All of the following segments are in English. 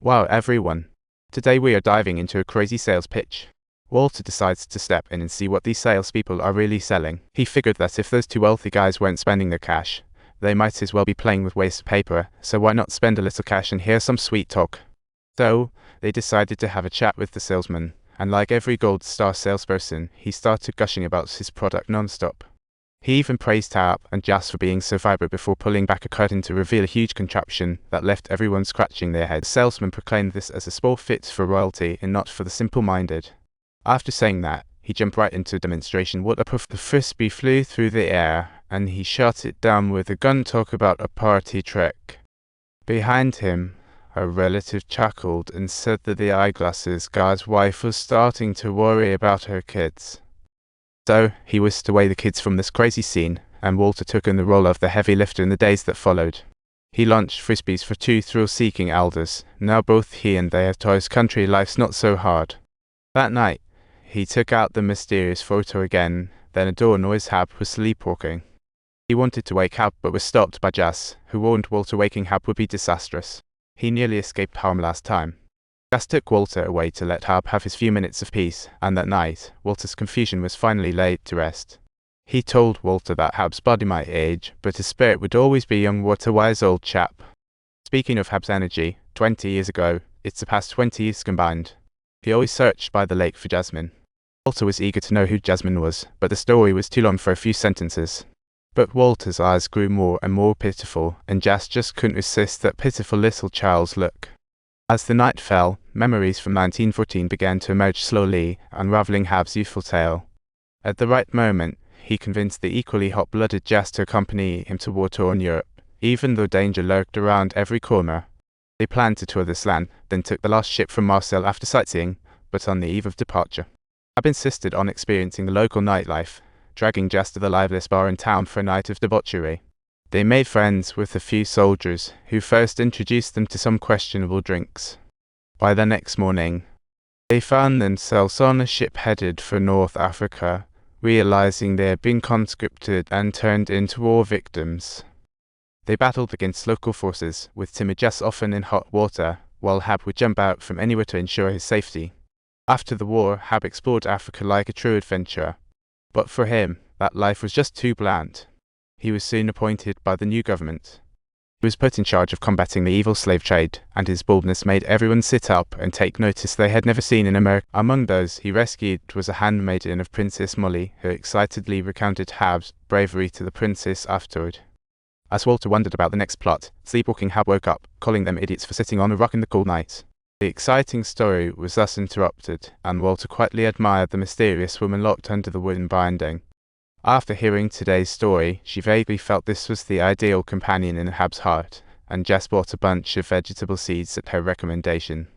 Wow, everyone. Today we are diving into a crazy sales pitch. Walter decides to step in and see what these salespeople are really selling. He figured that if those two wealthy guys weren't spending their cash, they might as well be playing with waste paper, so why not spend a little cash and hear some sweet talk? So, they decided to have a chat with the salesman, and like every gold star salesperson, he started gushing about his product non-stop. He even praised Hap and Jas for being so vibrant before pulling back a curtain to reveal a huge contraption that left everyone scratching their heads. The salesman proclaimed this as a sport fit for royalty and not for the simple-minded. After saying that, he jumped right into a demonstration. The frisbee flew through the air, and he shot it down with a gun. Talk about a party trick. Behind him, a relative chuckled and said that the eyeglasses guy's wife was starting to worry about her kids. So, he whisked away the kids from this crazy scene, and Walter took on the role of the heavy lifter in the days that followed. He launched frisbees for two thrill-seeking elders. Now both he and they have toys. Country life's not so hard. That night, he took out the mysterious photo again, then a door noise. Hap was sleepwalking. He wanted to wake Hap but was stopped by Jas, who warned Walter waking Hap would be disastrous. He nearly escaped harm last time. Jas took Walter away to let Hap have his few minutes of peace, and that night, Walter's confusion was finally laid to rest. He told Walter that Hap's body might age, but his spirit would always be young. What a wise old chap. Speaking of Hap's energy, 20 years ago, it surpassed 20 years combined. He always searched by the lake for Jasmine. Walter was eager to know who Jasmine was, but the story was too long for a few sentences. But Walter's eyes grew more and more pitiful, and Jas just couldn't resist that pitiful little child's look. As the night fell, memories from 1914 began to emerge slowly, unraveling Hab's youthful tale. At the right moment, he convinced the equally hot-blooded Jas to accompany him to war in Europe, even though danger lurked around every corner. They planned to tour this land, then took the last ship from Marseille after sightseeing, but on the eve of departure, Hab insisted on experiencing the local nightlife, dragging Jas to the liveliest bar in town for a night of debauchery. They made friends with a few soldiers, who first introduced them to some questionable drinks. By the next morning, they found themselves on a ship headed for North Africa, realizing they had been conscripted and turned into war victims. They battled against local forces, with timid Jas often in hot water, while Hab would jump out from anywhere to ensure his safety. After the war, Hab explored Africa like a true adventurer. But for him, that life was just too bland. He was soon appointed by the new government. He was put in charge of combating the evil slave trade, and his boldness made everyone sit up and take notice they had never seen in America. Among those he rescued was a handmaiden of Princess Molly, who excitedly recounted Hab's bravery to the princess afterward. As Walter wondered about the next plot, sleepwalking Hab woke up, calling them idiots for sitting on a rock in the cool night. The exciting story was thus interrupted, and Walter quietly admired the mysterious woman locked under the wooden binding. After hearing today's story, she vaguely felt this was the ideal companion in Hab's heart, and Jas bought a bunch of vegetable seeds at her recommendation.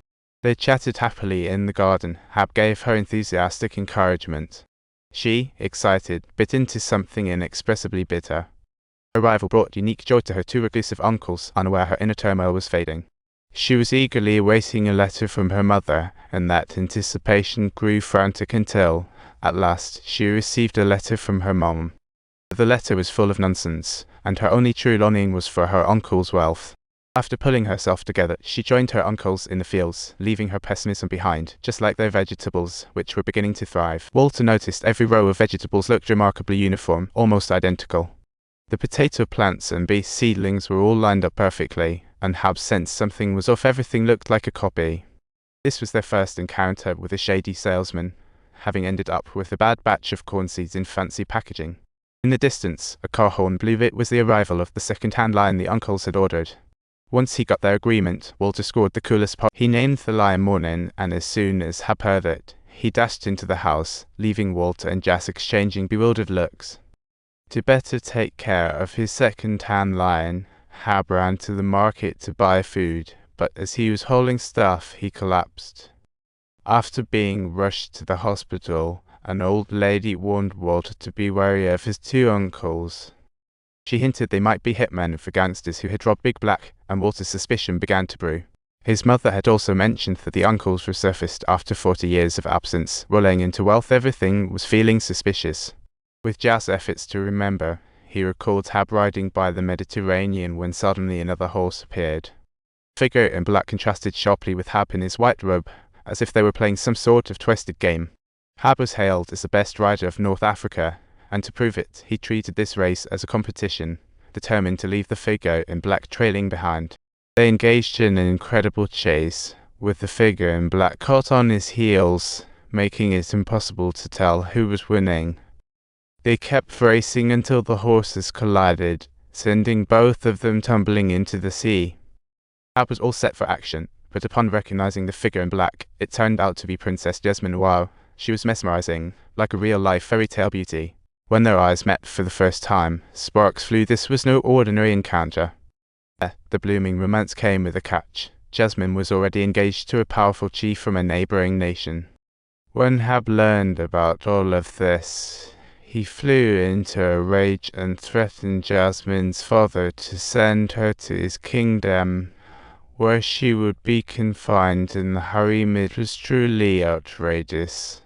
They chatted happily in the garden. Hab gave her enthusiastic encouragement. She, excited, bit into something inexpressibly bitter. Her arrival brought unique joy to her two reclusive uncles, unaware her inner turmoil was fading. She was eagerly awaiting a letter from her mother, and that anticipation grew frantic until, at last, she received a letter from her mom. The letter was full of nonsense, and her only true longing was for her uncle's wealth. After pulling herself together, she joined her uncles in the fields, leaving her pessimism behind, just like their vegetables, which were beginning to thrive. Walter noticed every row of vegetables looked remarkably uniform, almost identical. The potato plants and beet seedlings were all lined up perfectly, and Hab sensed something was off. Everything looked like a copy. This was their first encounter with a shady salesman, having ended up with a bad batch of corn seeds in fancy packaging. In the distance, a car horn blew. It was the arrival of the second-hand lion the uncles had ordered. Once he got their agreement, Walter scored the coolest pot. He named the lion Morning, and as soon as Hab heard it, he dashed into the house, leaving Walter and Jas exchanging bewildered looks. To better take care of his second-hand lion, Hab ran to the market to buy food, but as he was hauling stuff, he collapsed. After being rushed to the hospital, an old lady warned Walter to be wary of his two uncles. She hinted they might be hitmen for gangsters who had robbed Big Black, and Walter's suspicion began to brew. His mother had also mentioned that the uncles resurfaced after 40 years of absence, rolling into wealth. Everything was feeling suspicious. With Jas' efforts to remember, he recalled Hab riding by the Mediterranean when suddenly another horse appeared. figure in black contrasted sharply with Hab in his white robe, as if they were playing some sort of twisted game. Hab was hailed as the best rider of North Africa, and to prove it, he treated this race as a competition, determined to leave the figure in black trailing behind. They engaged in an incredible chase, with the figure in black caught on his heels, making it impossible to tell who was winning. They kept racing until the horses collided, sending both of them tumbling into the sea. Hab was all set for action, but upon recognizing the figure in black, it turned out to be Princess Jasmine. Wow, she was mesmerizing, like a real-life fairy tale beauty. When their eyes met for the first time, sparks flew. This was no ordinary encounter. The blooming romance came with a catch. Jasmine was already engaged to a powerful chief from a neighboring nation. When Hab learned about all of this, he flew into a rage and threatened Jasmine's father to send her to his kingdom, where she would be confined in the harem. It was truly outrageous.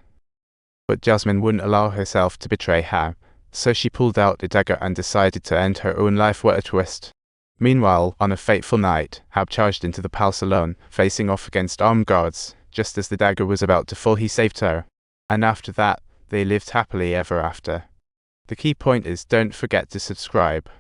But Jasmine wouldn't allow herself to betray Hab, so she pulled out the dagger and decided to end her own life. What a twist. Meanwhile, on a fateful night, Hab charged into the palace alone, facing off against armed guards. Just as the dagger was about to fall, he saved her. And after that, they lived happily ever after. The key point is, don't forget to subscribe.